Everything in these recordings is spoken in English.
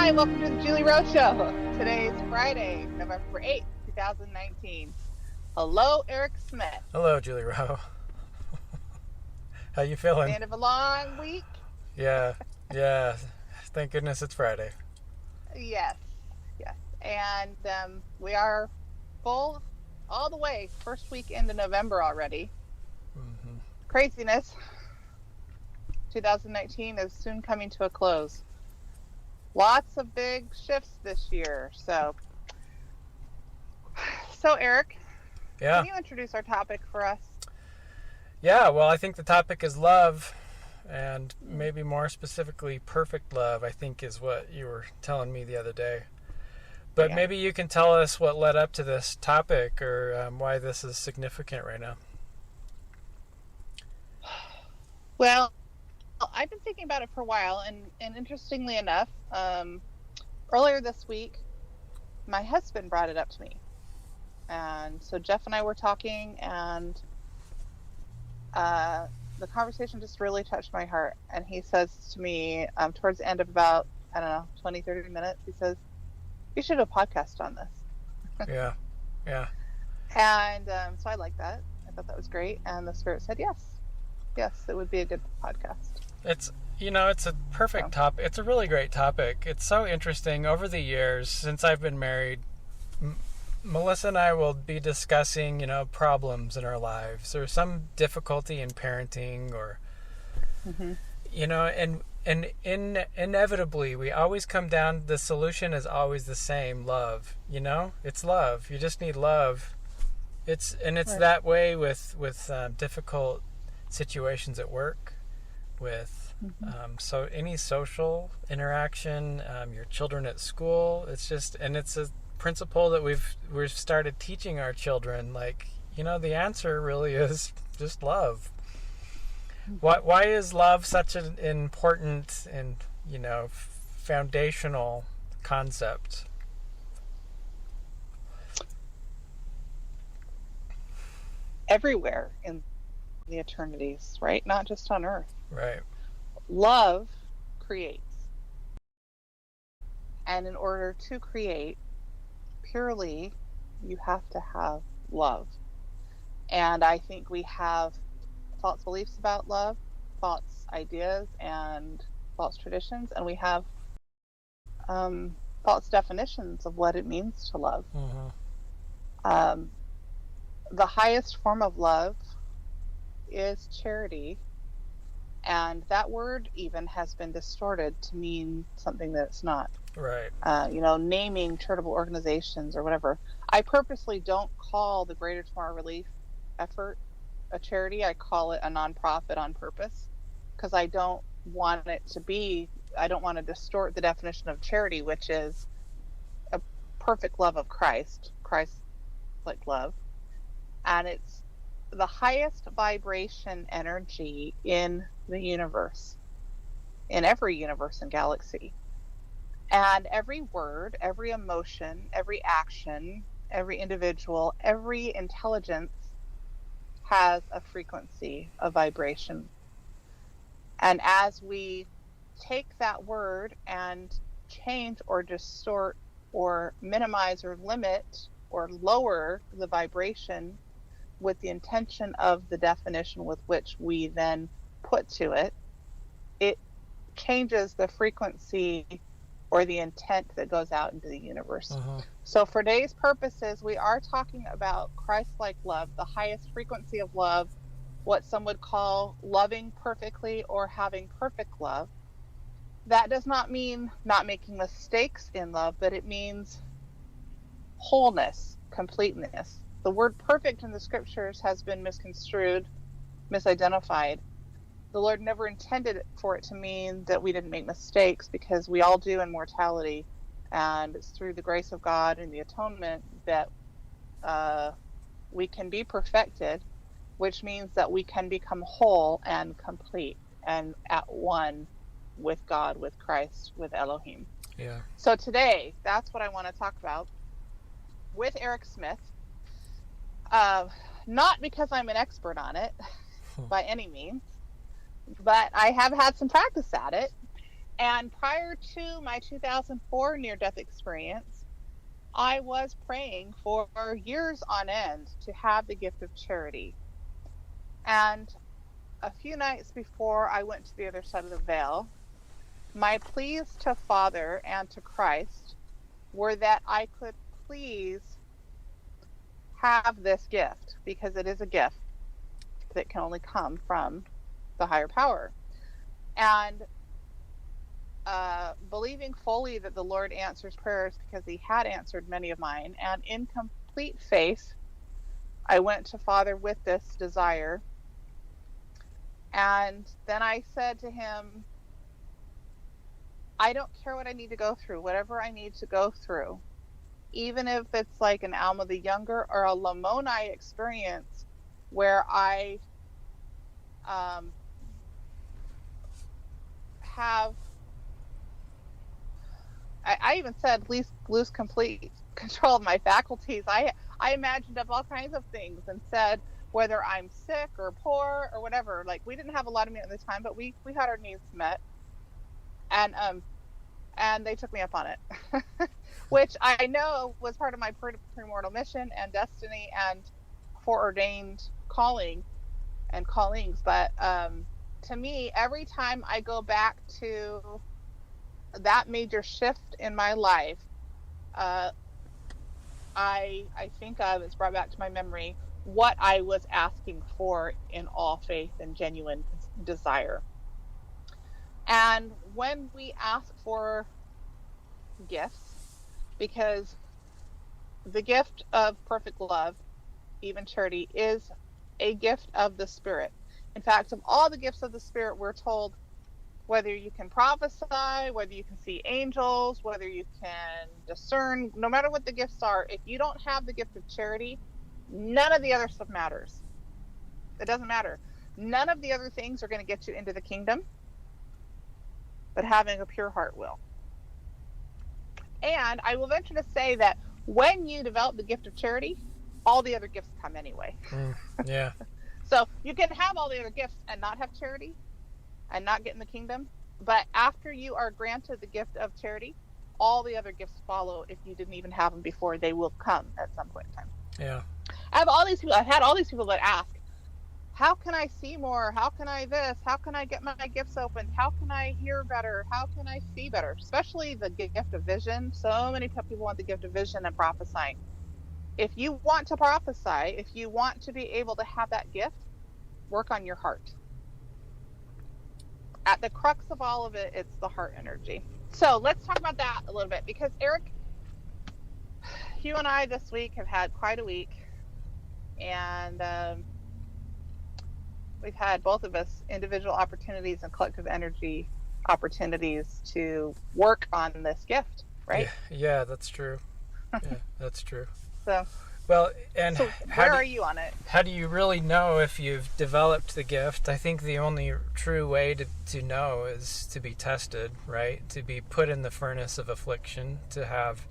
Hi, welcome to the Julie Rowe Show. Today is Friday, November 8th, 2019. Hello, Eric Smith. Hello, Julie Rowe. How you feeling? End of a long week? Yeah. Thank goodness it's Friday. Yes. And we are full all the way. First week into November already. Mm-hmm. Craziness. 2019 is soon coming to a close. Lots of big shifts this year. So Eric, can you introduce our topic for us? Yeah, well, I think the topic is love, and maybe more specifically, perfect love, I think is what you were telling me the other day. But maybe you can tell us what led up to this topic, or why this is significant right now. Well, I've been thinking about it for a while, and interestingly enough, earlier this week, my husband brought it up to me. And so Jeff and I were talking, and the conversation just really touched my heart. And he says to me, towards the end of about, 20, 30 minutes, he says, "You should do a podcast on this." Yeah. And so I liked that. I thought that was great. And the Spirit said, yes, it would be a good podcast. It's a perfect topic. It's a really great topic. It's so interesting. Over the years, since I've been married, Melissa and I will be discussing, problems in our lives, or some difficulty in parenting, or, and inevitably we always come down, the solution is always the same: love. It's love. You just need love. It's right. That way with difficult situations at work, with so any social interaction, your children at school. It's a principle that we've started teaching our children. The answer really is just love. Why is love such an important and foundational concept? Everywhere in the eternities, right? Not just on earth. Right. Love creates. And in order to create purely, you have to have love. And I think we have false beliefs about love, false ideas and false traditions, and we have false definitions of what it means to love. The highest form of love is charity, and that word even has been distorted to mean something that it's not. Right. Naming charitable organizations or whatever. I purposely don't call the Greater Tomorrow Relief effort a charity. I call it a nonprofit on purpose, because I don't want to distort the definition of charity, which is a perfect love of Christ-like love. And it's the highest vibration energy in the universe, in every universe and galaxy. And every word, every emotion, every action, every individual, every intelligence has a frequency, a vibration. And as we take that word and change or distort or minimize or limit or lower the vibration with the intention of the definition with which we then put to it, it changes the frequency or the intent that goes out into the universe. So for today's purposes, we are talking about Christ-like love, the highest frequency of love, what some would call loving perfectly or having perfect love. That does not mean not making mistakes in love, but it means wholeness, completeness. The word perfect in the scriptures has been misconstrued, misidentified. The Lord never intended for it to mean that we didn't make mistakes, because we all do in mortality, and it's through the grace of God and the atonement that we can be perfected, which means that we can become whole and complete and at one with God, with Christ, with Elohim. Yeah. So today, that's what I want to talk about with Eric Smith. Not because I'm an expert on it by any means, but I have had some practice at it. And prior to my 2004 near-death experience, I was praying for years on end to have the gift of charity. And a few nights before I went to the other side of the veil, my pleas to Father and to Christ were that I could please have this gift, because it is a gift that can only come from the higher power. And believing fully that the Lord answers prayers, because he had answered many of mine, and in complete faith, I went to Father with this desire. And then I said to him, I don't care what I need to go through, whatever I need to go through, even if it's like an Alma the Younger or a Lamoni experience where I have, I even said lose complete control of my faculties. I imagined up all kinds of things and said whether I'm sick or poor or whatever. Like, we didn't have a lot of money at the time, but we had our needs met, and they took me up on it, which I know was part of my premortal mission and destiny and foreordained calling and callings. But to me, every time I go back to that major shift in my life, I think it's brought back to my memory what I was asking for in all faith and genuine desire. And when we ask for gifts, because the gift of perfect love, even charity, is a gift of the Spirit. In fact, of all the gifts of the Spirit, we're told whether you can prophesy, whether you can see angels, whether you can discern, no matter what the gifts are, if you don't have the gift of charity, none of the other stuff matters. It doesn't matter. None of the other things are going to get you into the kingdom, but having a pure heart will. And I will venture to say that when you develop the gift of charity, all the other gifts come anyway. Yeah. So you can have all the other gifts and not have charity and not get in the kingdom. But after you are granted the gift of charity, all the other gifts follow. If you didn't even have them before, they will come at some point in time. Yeah. I've had all these people that ask, how can I see more? How can I this? How can I get my gifts opened? How can I hear better? How can I see better? Especially the gift of vision. So many people want the gift of vision and prophesying. If you want to prophesy, if you want to be able to have that gift, work on your heart. At the crux of all of it, it's the heart energy. So let's talk about that a little bit, because Eric, you and I this week have had quite a week, and we've had, both of us, individual opportunities and collective energy opportunities to work on this gift, right? Yeah, that's true. Yeah, that's true. So, well, and so where are you on it? How do you really know if you've developed the gift? I think the only true way to know is to be tested, right? To be put in the furnace of affliction, to have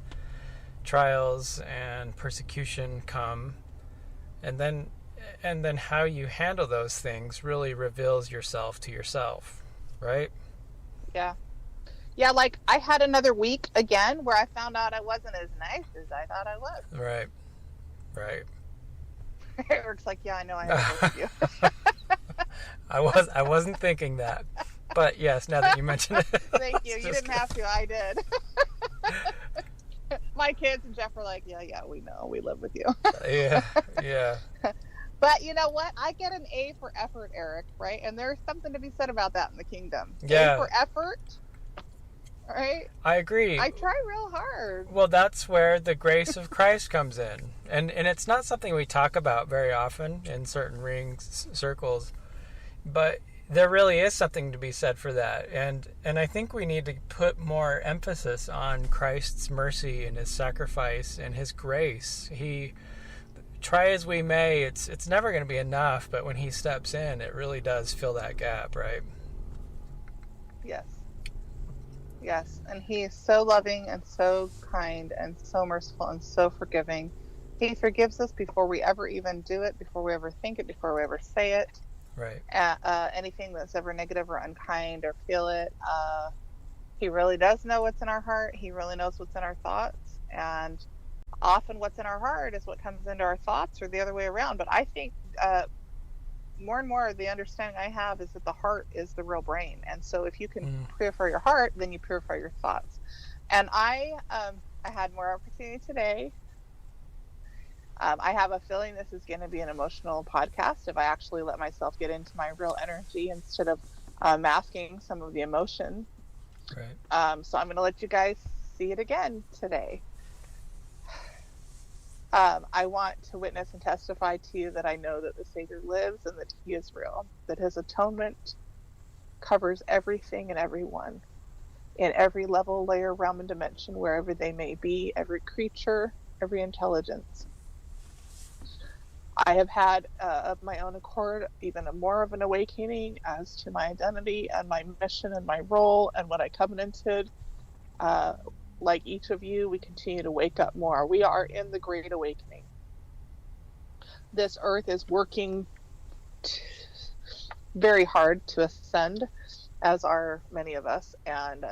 trials and persecution come, and then how you handle those things really reveals yourself to yourself, right? Yeah, like I had another week again where I found out I wasn't as nice as I thought I was. Right. Eric's like, yeah, I know, I have to work with you. I wasn't thinking that, but yes, now that you mention it. Thank you. You didn't have to. I did. My kids and Jeff were like, yeah, we know. We live with you. Yeah. But you know what? I get an A for effort, Eric, right? And there's something to be said about that in the kingdom. Yeah. A for effort, right? I agree. I try real hard. Well, that's where the grace of Christ comes in. And it's not something we talk about very often in certain circles, but there really is something to be said for that. And I think we need to put more emphasis on Christ's mercy and his sacrifice and his grace. Try as we may, it's never going to be enough, but when he steps in, it really does fill that gap, right? Yes, and he is so loving and so kind and so merciful and so forgiving. He forgives us before we ever even do it, before we ever think it, before we ever say it. Right. Anything that's ever negative or unkind or feel it. He really does know what's in our heart. He really knows what's in our thoughts. And often what's in our heart is what comes into our thoughts, or the other way around. But I think more and more the understanding I have is that the heart is the real brain. And so if you can purify your heart, then you purify your thoughts. And I had more opportunity today. I have a feeling this is going to be an emotional podcast if I actually let myself get into my real energy instead of masking some of the emotion. Right. So I'm going to let you guys see it again today. I want to witness and testify to you that I know that the Savior lives and that he is real, that his atonement covers everything and everyone in every level, layer, realm, and dimension, wherever they may be, every creature, every intelligence. I have had, of my own accord, even more of an awakening as to my identity and my mission and my role and what I covenanted. Like each of you, we continue to wake up more. We are in the Great Awakening. This earth is working very hard to ascend, as are many of us. And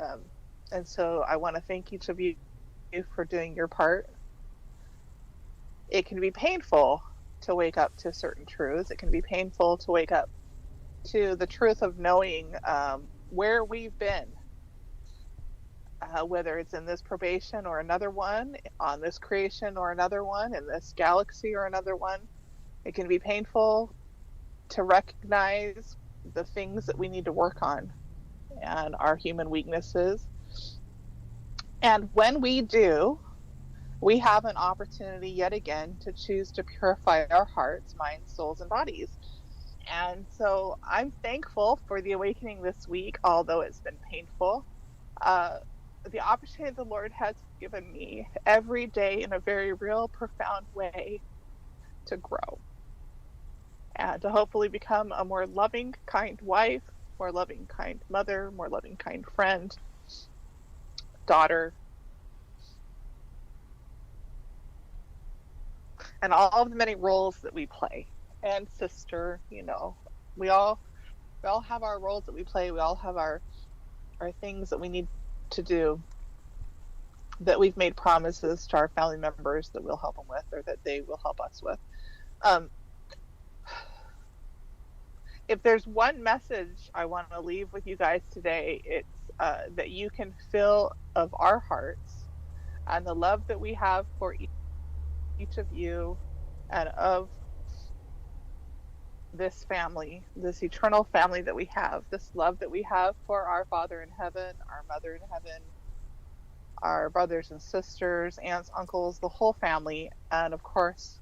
so I want to thank each of you for doing your part. It can be painful to wake up to certain truths. It can be painful to wake up to the truth of knowing where we've been, whether it's in this probation or another one, on this creation or another one, in this galaxy or another one. It can be painful to recognize the things that we need to work on and our human weaknesses. And when we do, we have an opportunity yet again to choose to purify our hearts, minds, souls, and bodies. And so I'm thankful for the awakening this week, although it's been painful. The opportunity the Lord has given me every day in a very real, profound way to grow and to hopefully become a more loving, kind wife, more loving, kind mother, more loving, kind friend, daughter, and all of the many roles that we play. And sister, we all have our roles that we play. We all have our things that we need to do, that we've made promises to our family members that we'll help them with, or that they will help us with. If there's one message I want to leave with you guys today, it's that you can feel of our hearts and the love that we have for each of you, and of this family, this eternal family that we have, this love that we have for our Father in heaven, our Mother in heaven, our brothers and sisters, aunts, uncles, the whole family, and of course,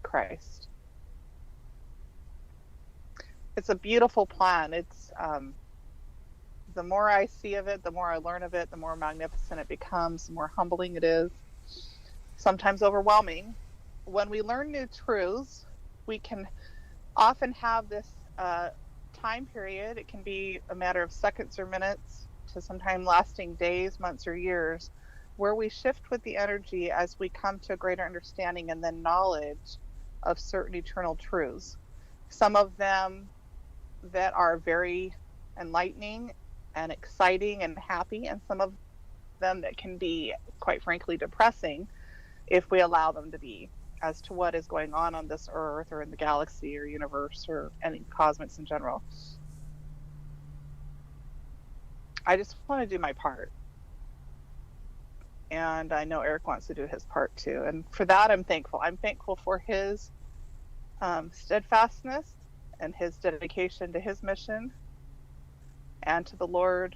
Christ. It's a beautiful plan. It's the more I see of it, the more I learn of it, the more magnificent it becomes, the more humbling it is, sometimes overwhelming. When we learn new truths, we can often have this time period. It can be a matter of seconds or minutes to sometimes lasting days, months, or years, where we shift with the energy as we come to a greater understanding and then knowledge of certain eternal truths. Some of them that are very enlightening and exciting and happy, and some of them that can be, quite frankly, depressing if we allow them to be, as to what is going on this earth or in the galaxy or universe or any cosmos in general. I just want to do my part. And I know Eric wants to do his part too. And for that, I'm thankful. I'm thankful for his steadfastness and his dedication to his mission and to the Lord.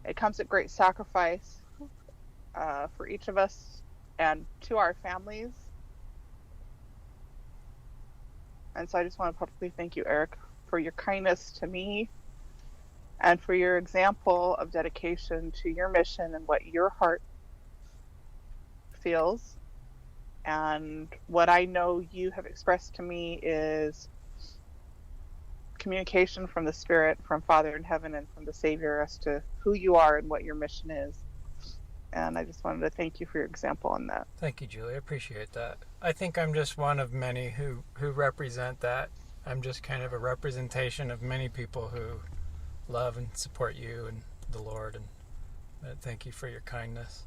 It comes at great sacrifice for each of us and to our families. And so I just want to publicly thank you, Eric, for your kindness to me and for your example of dedication to your mission and what your heart feels. And what I know you have expressed to me is communication from the Spirit, from Father in heaven, and from the Savior as to who you are and what your mission is. And I just wanted to thank you for your example on that. Thank you, Julie. I appreciate that. I think I'm just one of many who represent that. I'm just kind of a representation of many people who love and support you and the Lord, and thank you for your kindness.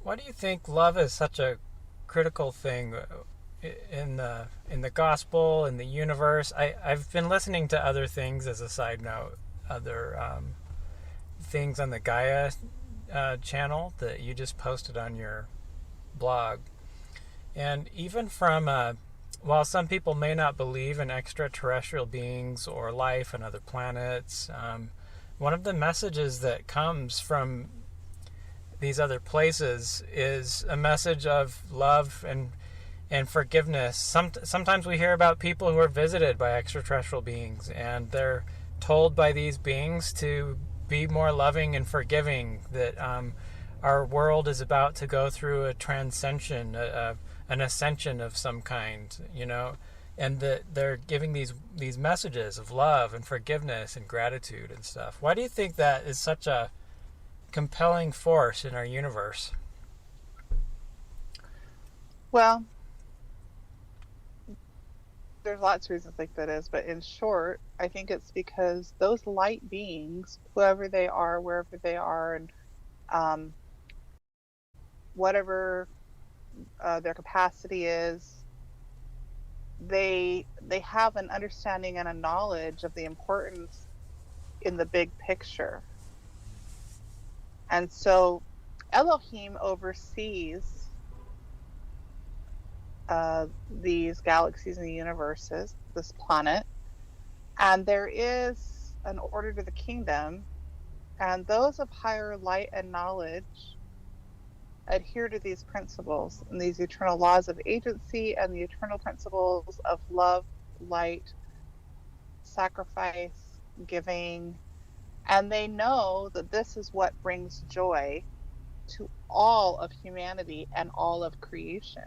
Why do you think love is such a critical thing in the gospel, in the universe? I've been listening to other things as a side note, other things on the Gaia channel that you just posted on your blog. And even from, while some people may not believe in extraterrestrial beings or life on other planets, one of the messages that comes from these other places is a message of love and forgiveness. Sometimes we hear about people who are visited by extraterrestrial beings, and they're told by these beings to be more loving and forgiving, that our world is about to go through a transcension, an ascension of some kind, and that they're giving these messages of love and forgiveness and gratitude and stuff. Why do you think that is such a compelling force in our universe? Well, there's lots of reasons I think that is, but in short, I think it's because those light beings, whoever they are, wherever they are, and um, whatever their capacity is, they have an understanding and a knowledge of the importance in the big picture. And so Elohim oversees these galaxies and the universes, this planet, and there is an order to the kingdom, and those of higher light and knowledge adhere to these principles and these eternal laws of agency and the eternal principles of love, light, sacrifice, giving, and they know that this is what brings joy to all of humanity and all of creation.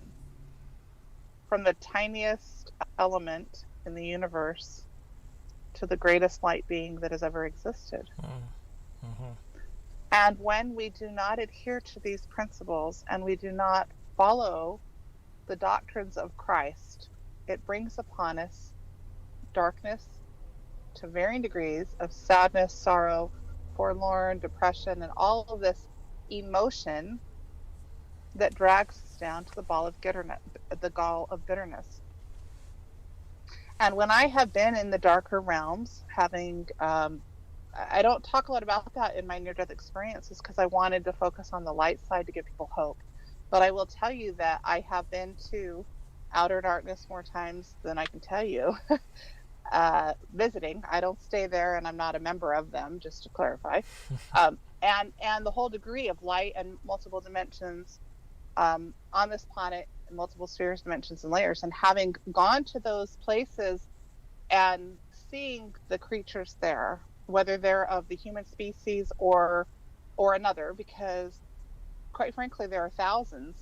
From the tiniest element in the universe to the greatest light being that has ever existed. Mm-hmm. And when we do not adhere to these principles and we do not follow the doctrines of Christ, it brings upon us darkness to varying degrees of sadness, sorrow, forlorn, depression, and all of this emotion that drags us down to the gall of bitterness. And when I have been in the darker realms, having I don't talk a lot about that in my near-death experiences because I wanted to focus on the light side to give people hope. But I will tell you that I have been to outer darkness more times than I can tell you. Visiting. I don't stay there, and I'm not a member of them, just to clarify. And the whole degree of light and multiple dimensions on this planet, in multiple spheres, dimensions, and layers, and having gone to those places and seeing the creatures there, whether they're of the human species or another, because quite frankly, there are thousands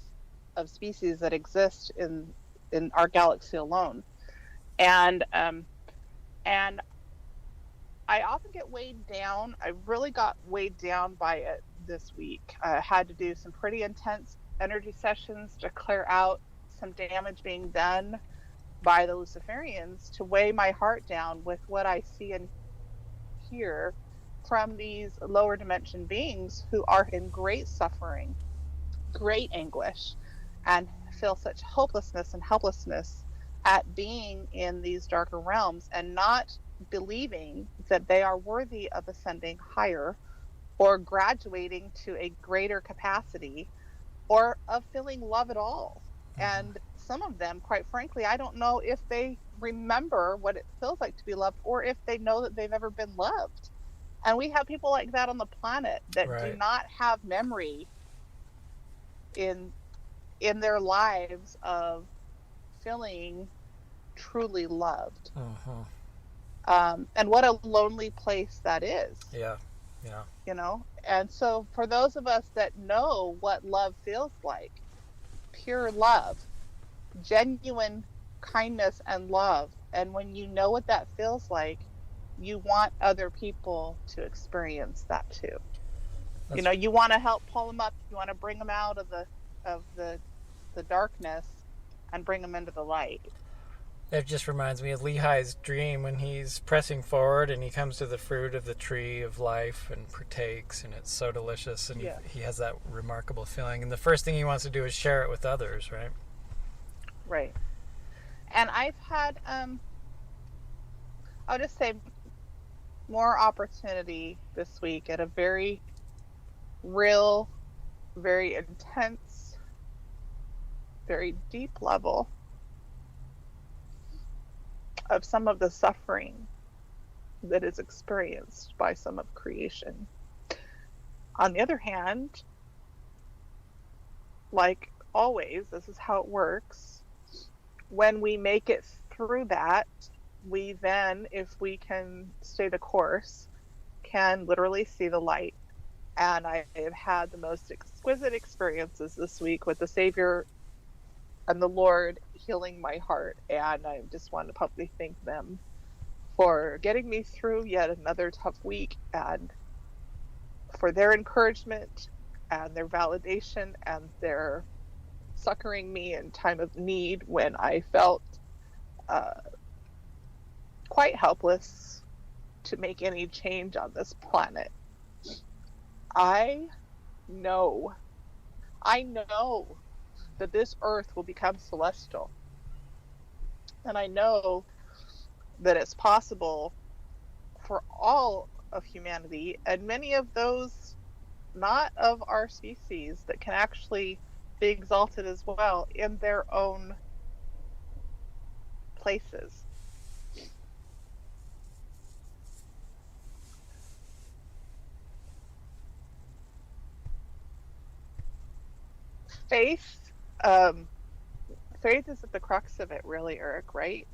of species that exist in our galaxy alone, and I often get weighed down. I really got weighed down by it this week. I had to do some pretty intense energy sessions to clear out some damage being done by the Luciferians, to weigh my heart down with what I see and hear from these lower dimension beings who are in great suffering, great anguish, and feel such hopelessness and helplessness at being in these darker realms and not believing that they are worthy of ascending higher or graduating to a greater capacity or of feeling love at all. And some of them, quite frankly, I don't know if they remember what it feels like to be loved or if they know that they've ever been loved. And we have people like that on the planet that do not have memory in their lives of feeling truly loved. And what a lonely place that is. Yeah. And so for those of us that know what love feels like, pure love, genuine kindness and love, and when you know what that feels like, you want other people to experience that too. You want to help pull them up, you want to bring them out of the darkness and bring them into the light. It just reminds me of Lehi's dream when he's pressing forward and he comes to the fruit of the tree of life and partakes, and it's so delicious, and Yes, he has that remarkable feeling. And the first thing he wants to do is share it with others, right? right. And I've had, I'll just say, more opportunity this week at a very real, very intense, very deep level of some of the suffering that is experienced by some of creation. On the other hand, like always, this is how it works. When we make it through that, we then, if we can stay the course, can literally see the light. And I have had the most exquisite experiences this week with the Savior and the Lord healing my heart. And I just want to publicly thank them for getting me through yet another tough week, and for their encouragement and their validation and their succoring me in time of need when I felt uh, quite helpless to make any change on this planet. I know, I know that this earth will become celestial. And I know that it's possible for all of humanity, and many of those not of our species, that can actually be exalted as well in their own places. Faith, um, faith is at the crux of it, really, Eric, right?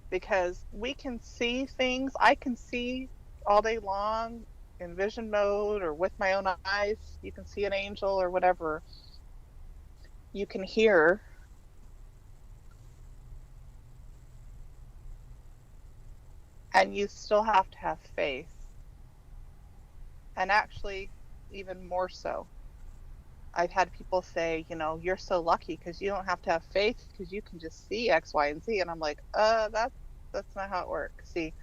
Because we can see things. I can see all day long in vision mode or with my own eyes. You can see an angel or whatever. You can hear. And you still have to have faith. And actually, even more so. I've had people say, you're so lucky because you don't have to have faith because you can just see X, Y, and Z. And I'm like, that's not how it works. See,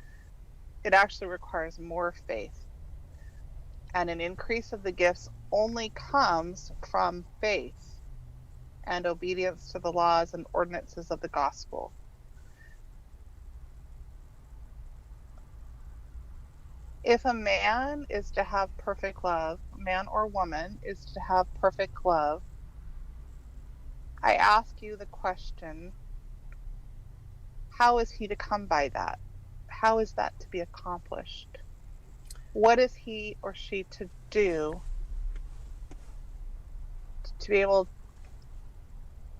it actually requires more faith. And an increase of the gifts only comes from faith and obedience to the laws and ordinances of the gospel. If a man is to have perfect love, man or woman is to have perfect love, I ask you the question, how is he to come by that? How is that to be accomplished? What is he or she to do to be able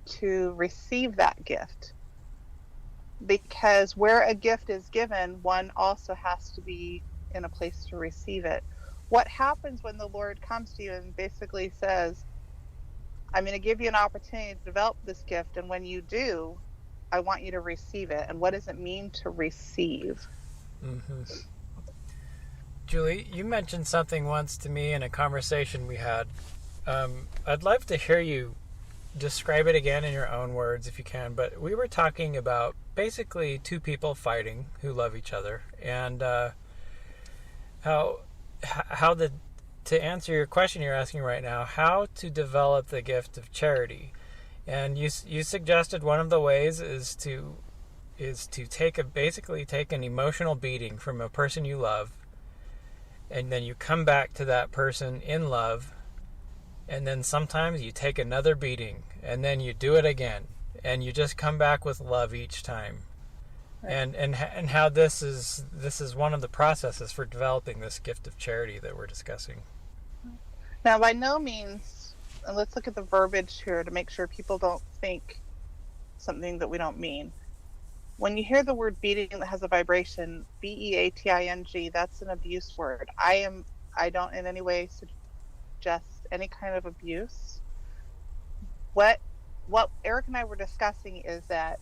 to receive that gift? Because where a gift is given, one also has to be in a place to receive it. What happens when the Lord comes to you and basically says, I'm going to give you an opportunity to develop this gift, and when you do, I want you to receive it. And what does it mean to receive? Mm-hmm. Julie, you mentioned something once to me in a conversation we had. I'd love to hear you describe it again in your own words if you can, but we were talking about basically two people fighting who love each other, and how to answer your question you're asking right now, how to develop the gift of charity. And you suggested one of the ways is to basically take an emotional beating from a person you love, and then you come back to that person in love, and then sometimes you take another beating, and then you do it again, and you just come back with love each time. Right. And how this is one of the processes for developing this gift of charity that we're discussing. Now, by no means, and let's look at the verbiage here to make sure people don't think something that we don't mean. When you hear the word beating that has a vibration, beating, that's an abuse word. I don't in any way suggest any kind of abuse. What Eric and I were discussing is that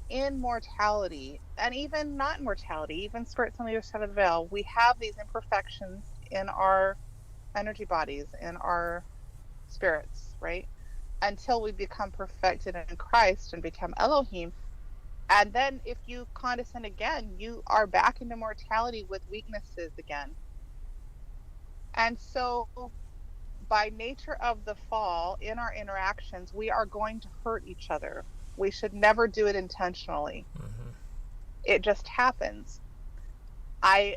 in mortality, and even not in mortality, even spirits on the other side of the veil, we have these imperfections in our energy bodies, in our spirits, right? Until we become perfected in Christ and become Elohim, And then if you condescend again, you are back into mortality with weaknesses again. And so, by nature of the fall in our interactions, we are going to hurt each other. We should never do it intentionally. Mm-hmm. It just happens. I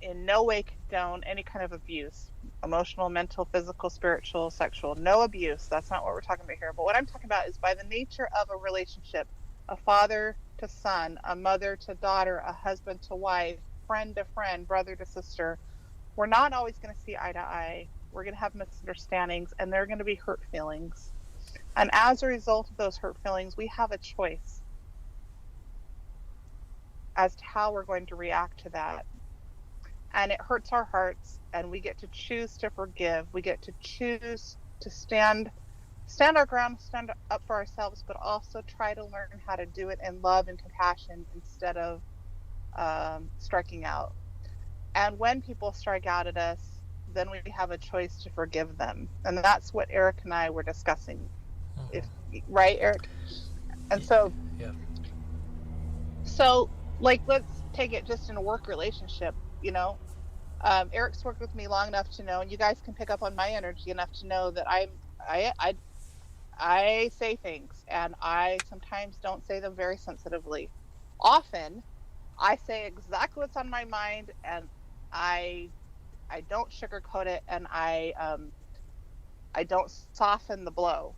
in no way condone any kind of abuse, emotional, mental, physical, spiritual, sexual, no abuse. That's not what we're talking about here. But what I'm talking about is by the nature of a relationship, a father to son, a mother to daughter, a husband to wife, friend to friend, brother to sister, we're not always going to see eye to eye. We're going to have misunderstandings and there are going to be hurt feelings. And as a result of those hurt feelings, we have a choice as to how we're going to react to that. And it hurts our hearts, and we get to choose to forgive. We get to choose to stand our ground, stand up for ourselves, but also try to learn how to do it in love and compassion instead of striking out. And when people strike out at us, then we have a choice to forgive them. And that's what Eric and I were discussing. If right, Eric? And Yeah. so like let's take it just in a work relationship, you know. Eric's worked with me long enough to know, and you guys can pick up on my energy enough to know that I I say things, and I sometimes don't say them very sensitively. Often, I say exactly what's on my mind, and I I don't sugarcoat it, and I don't soften the blow,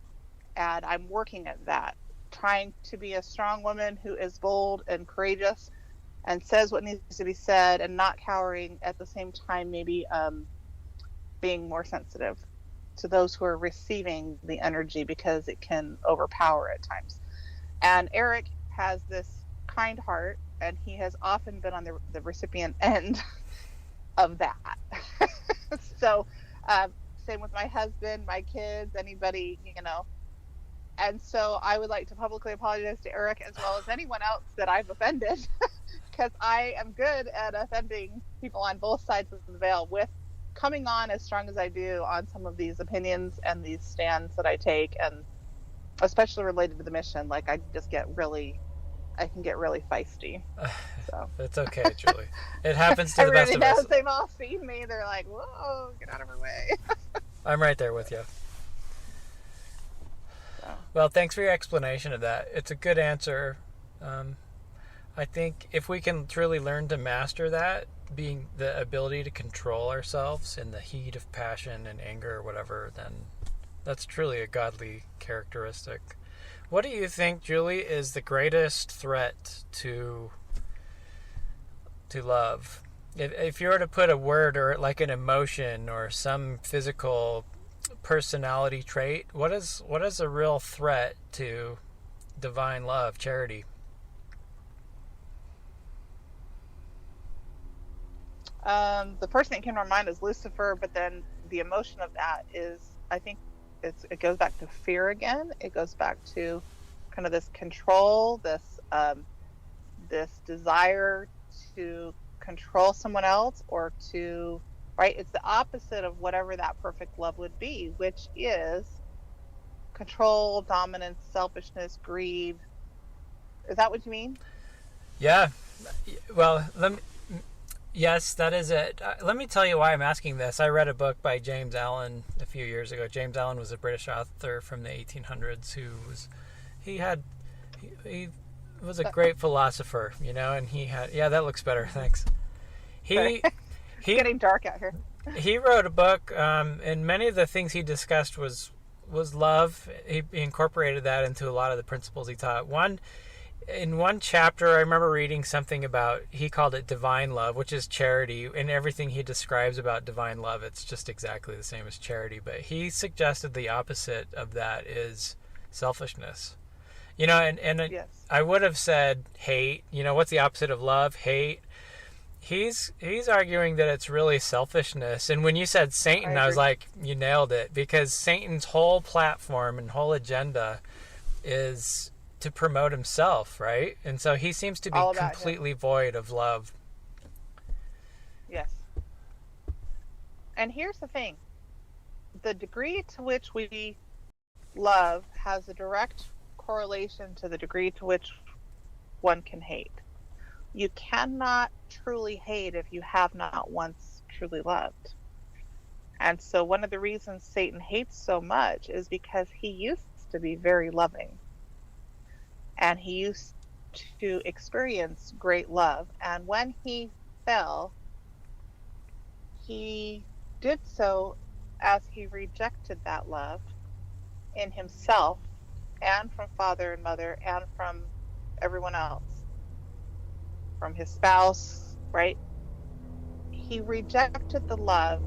and I'm working at that, trying to be a strong woman who is bold and courageous and says what needs to be said and not cowering at the same time, maybe being more sensitive to those who are receiving the energy because it can overpower at times. And Eric has this kind heart, and he has often been on the recipient end of that. So, same with my husband, my kids, anybody, you know. And so I would like to publicly apologize to Eric as well as anyone else that I've offended because I am good at offending people on both sides of the veil with coming on as strong as I do on some of these opinions and these stands that I take, and especially related to the mission. Like I can get really feisty. So It's okay, Julie. It happens to the best everybody of us. knows, they've all seen me. They're like, "Whoa, get out of her way." I'm right there with you. So, Well, thanks for your explanation of that. It's a good answer. I think if we can truly learn to master that, being the ability to control ourselves in the heat of passion and anger or whatever, then that's truly a godly characteristic. What do you think, Julie, is the greatest threat to love? If you were to put a word or like an emotion or some physical personality trait, what is a real threat to divine love, charity? the first thing that came to my mind is Lucifer, but then the emotion of that is, I think it goes back to fear again. It goes back to kind of this control, this desire to control someone else or to, right? It's the opposite of whatever that perfect love would be, which is control, dominance, selfishness, greed. Is that what you mean? Yeah. Well, yes, that is it. Let me tell you why I'm asking this. I read a book by James Allen a few years ago. James Allen was a British author from the 1800s he was a great philosopher, and he had, yeah, that looks better. Thanks. He It's getting dark out here. he wrote a book, and many of the things he discussed was love. He incorporated that into a lot of the principles he taught. In one chapter, I remember reading something about, he called it divine love, which is charity. And everything he describes about divine love, it's just exactly the same as charity. But he suggested the opposite of that is selfishness. And Yes. I would have said hate. What's the opposite of love? Hate. He's arguing that it's really selfishness. And when you said Satan, I was like, you nailed it. Because Satan's whole platform and whole agenda is to promote himself, right? And so he seems to be completely void of love. Yes. And here's the thing. The degree to which we love has a direct correlation to the degree to which one can hate. You cannot truly hate if you have not once truly loved. And so, one of the reasons Satan hates so much is because he used to be very loving and he used to experience great love. And when he fell, he did so as he rejected that love in himself and from father and mother and from everyone else, from his spouse, right? He rejected the love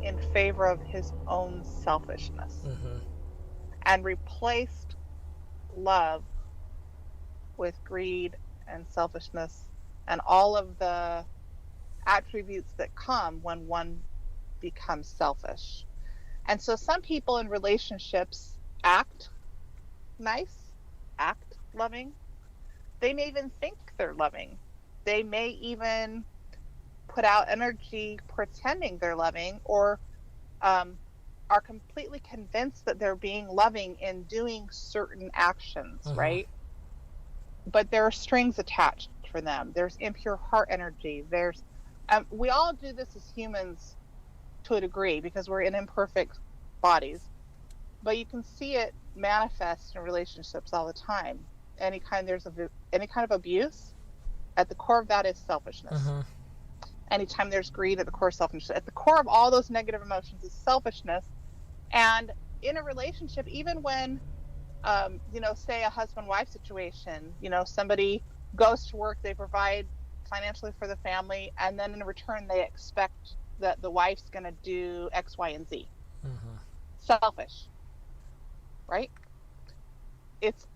in favor of his own selfishness Mm-hmm. and replaced love with greed and selfishness and all of the attributes that come when one becomes selfish. And so some people in relationships act nice, act loving. They may even think they're loving. They may even put out energy pretending they're loving, or um, are completely convinced that they're being loving in doing certain actions, Mm-hmm. right? But there are strings attached for them. There's impure heart energy. We all do this as humans to a degree because we're in imperfect bodies, but you can see it manifest in relationships all the time. Any kind of abuse, at the core of that is selfishness. Mm-hmm. Anytime there's greed, at the core of selfishness. At the core of all those negative emotions is selfishness. And in a relationship, even when say a husband-wife situation, somebody goes to work, they provide financially for the family, and then in return they expect that the wife's going to do X, Y, and Z. Mm-hmm. Selfish, right? It's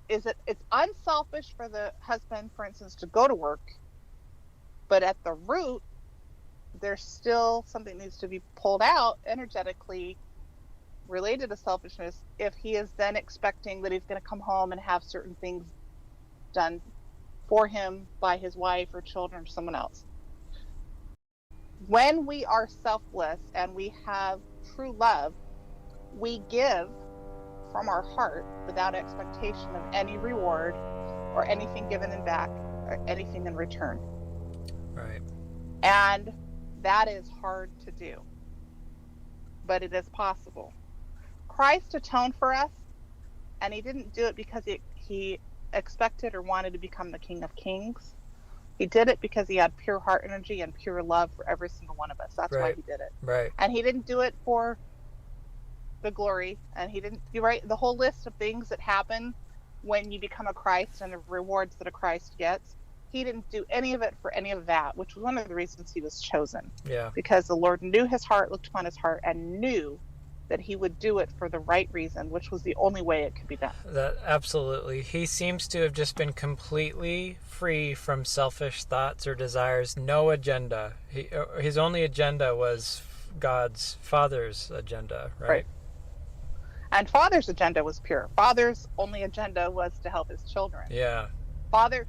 unselfish for the husband, for instance, to go to work, but at the root, there's still something that needs to be pulled out energetically related to selfishness if he is then expecting that he's going to come home and have certain things done for him by his wife or children or someone else. When we are selfless and we have true love, we give from our heart without expectation of any reward or anything given in back or anything in return. Right. And that is hard to do, but it is possible. Christ atoned for us, and he didn't do it because he expected or wanted to become the King of Kings. He did it because he had pure heart energy and pure love for every single one of us. That's why Right. he did it. Right. And he didn't do it for the glory, and he didn't do the whole list of things that happen when you become a Christ and the rewards that a Christ gets. He didn't do any of it for any of that, which was one of the reasons he was chosen. Yeah. Because the Lord knew his heart, looked upon his heart, and knew that he would do it for the right reason, which was the only way it could be done. That absolutely. He seems to have just been completely free from selfish thoughts or desires, no agenda. His only agenda was God's Father's agenda, right? And Father's agenda was pure. Father's only agenda was to help his children. Yeah. Father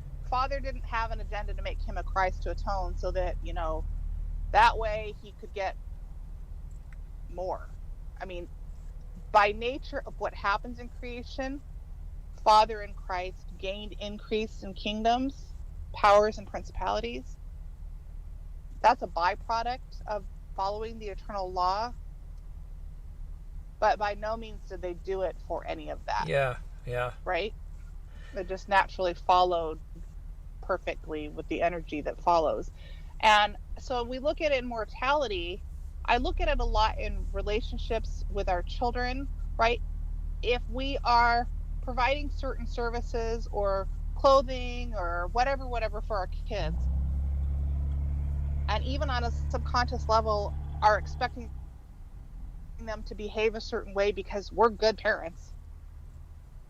didn't have an agenda to make him a Christ to atone so that, that way he could get more. I mean, by nature of what happens in creation, Father in Christ gained increase in kingdoms, powers, and principalities. That's a byproduct of following the eternal law. But by no means did they do it for any of that. Yeah, yeah. Right? It just naturally followed perfectly with the energy that follows. And so we look at it in mortality. I look at it a lot in relationships with our children, right? If we are providing certain services or clothing or whatever for our kids, and even on a subconscious level are expecting them to behave a certain way because we're good parents,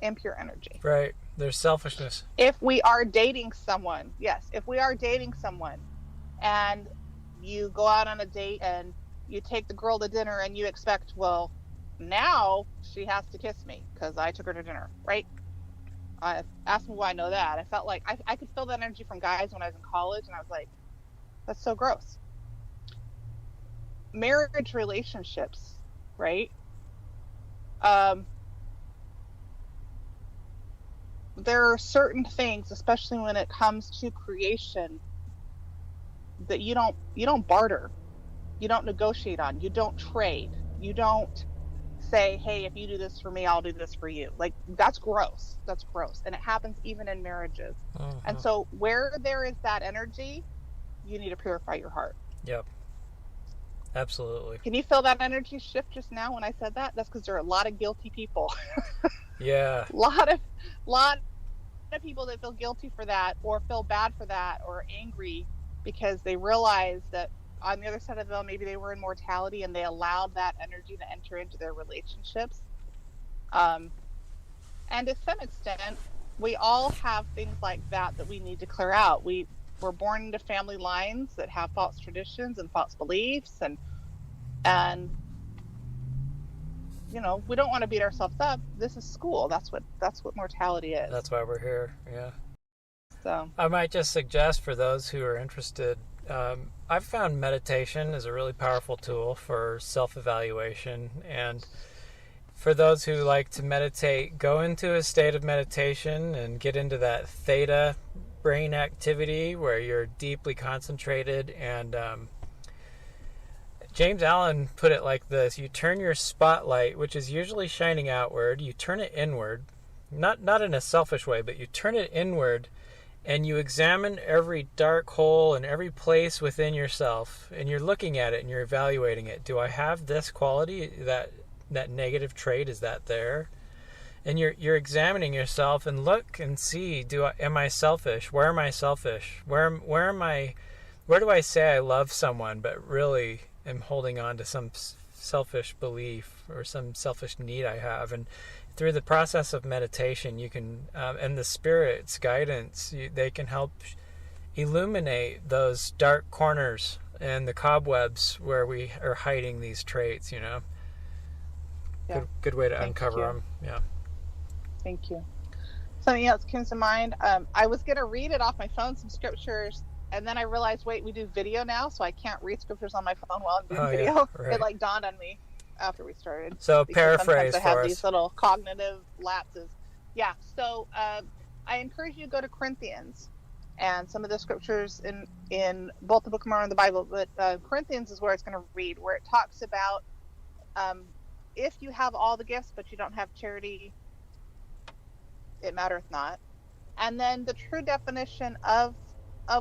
impure energy. Right. There's selfishness. If we are dating someone, and you go out on a date and you take the girl to dinner and you expect, well, now she has to kiss me because I took her to dinner, right? Ask me why I know that. I felt like I could feel that energy from guys when I was in college, and I was like, that's so gross. Marriage relationships, right? there are certain things, especially when it comes to creation, that you don't barter, you don't negotiate on, you don't trade, you don't say, hey, if you do this for me, I'll do this for you. Like, that's gross. That's gross. And it happens even in marriages. And Mm-hmm. so where there is that energy, you need to purify your heart. Yep. Absolutely. Can you feel that energy shift just now when I said that? That's because there are a lot of guilty people. Yeah. a lot of people that feel guilty for that, or feel bad for that, or angry because they realize that on the other side of the veil, maybe they were in mortality and they allowed that energy to enter into their relationships. Um, and to some extent, we all have things like that we need to clear out. We were born into family lines that have false traditions and false beliefs, and we don't want to beat ourselves up. This is school. That's what mortality is. That's why we're here. Yeah. So I might just suggest for those who are interested, I've found meditation is a really powerful tool for self-evaluation. And for those who like to meditate, go into a state of meditation and get into that theta brain activity where you're deeply concentrated. And James Allen put it like this: you turn your spotlight, which is usually shining outward, you turn it inward, not in a selfish way, but you turn it inward, and you examine every dark hole and every place within yourself, and you're looking at it and you're evaluating it. Do I have this quality, that negative trait? Is that there? And you're examining yourself and look and see, am I selfish? Where am I selfish? Where do I say I love someone but really am holding on to some selfish belief or some selfish need I have? And through the process of meditation, you can, and the Spirit's guidance, they can help illuminate those dark corners and the cobwebs where we are hiding these traits. yeah. Good way to Thank uncover you. them. Yeah. Thank you. Something else comes to mind. I was going to read it off my phone, some scriptures, and then I realized, wait, we do video now, so I can't read scriptures on my phone while I'm doing video. Yeah, right. It like dawned on me after we started. So Because paraphrase sometimes I have for us. these little cognitive lapses. Yeah. So I encourage you to go to Corinthians, and some of the scriptures in both the Book of Mormon and the Bible, but Corinthians is where it's going to read, where it talks about if you have all the gifts but you don't have charity, it mattereth not. And then the true definition of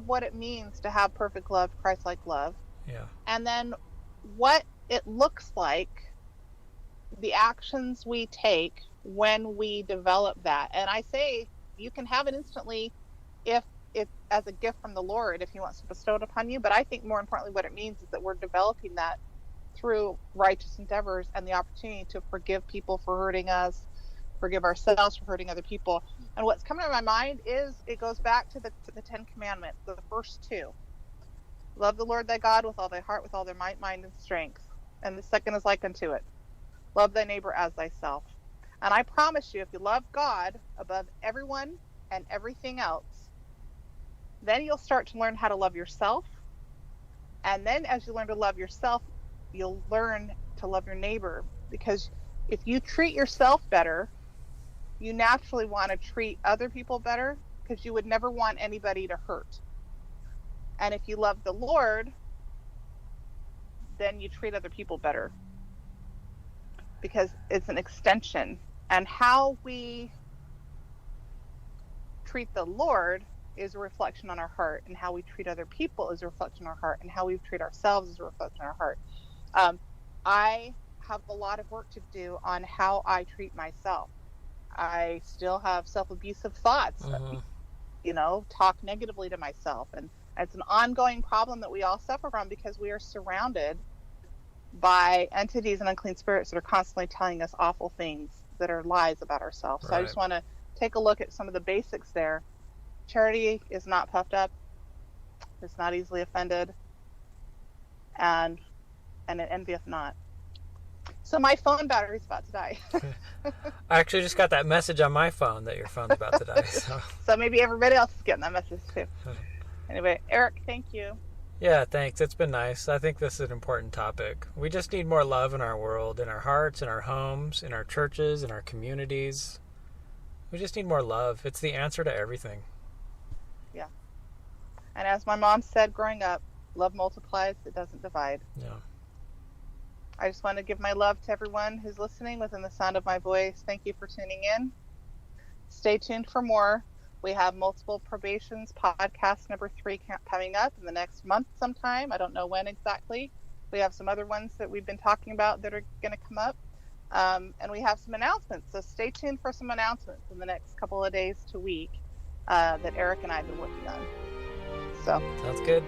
what it means to have perfect love, Christ-like love. Yeah. And then what it looks like, the actions we take when we develop that. And I say you can have it instantly if it's as a gift from the Lord, if he wants to bestow it upon you. But I think more importantly what it means is that we're developing that through righteous endeavors and the opportunity to forgive people for hurting us, forgive ourselves for hurting other people. And what's coming to my mind is it goes back to the Ten Commandments, the first two. Love the Lord thy God with all thy heart, with all thy might, mind, and strength. And the second is like unto it. Love thy neighbor as thyself. And I promise you, if you love God above everyone and everything else, then you'll start to learn how to love yourself. And then as you learn to love yourself, you'll learn to love your neighbor. Because if you treat yourself better, you naturally want to treat other people better, because you would never want anybody to hurt. And if you love the Lord, then you treat other people better, because it's an extension. And how we treat the Lord is a reflection on our heart, and how we treat other people is a reflection on our heart, and how we treat ourselves is a reflection on our heart. I have a lot of work to do on how I treat myself. I still have self-abusive thoughts, talk negatively to myself. And it's an ongoing problem that we all suffer from, because we are surrounded by entities and unclean spirits that are constantly telling us awful things that are lies about ourselves. So I just want to take a look at some of the basics there. Charity is not puffed up. It's not easily offended. And it envieth not. So my phone battery's about to die. I actually just got that message on my phone that your phone's about to die. So maybe everybody else is getting that message too. Anyway, Eric, thank you. Yeah, thanks. It's been nice. I think this is an important topic. We just need more love in our world, in our hearts, in our homes, in our churches, in our communities. We just need more love. It's the answer to everything. Yeah. And as my mom said growing up, love multiplies, it doesn't divide. Yeah. I just want to give my love to everyone who's listening within the sound of my voice. Thank you for tuning in. Stay tuned for more. We have multiple probations podcast number 3 coming up in the next month sometime. I don't know when exactly. We have some other ones that we've been talking about that are going to come up. And we have some announcements. So stay tuned for some announcements in the next couple of days to week that Eric and I have been working on. So sounds good.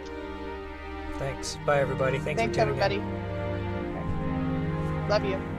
Thanks. Bye, everybody. Thanks for tuning everybody. in. Okay. Love you.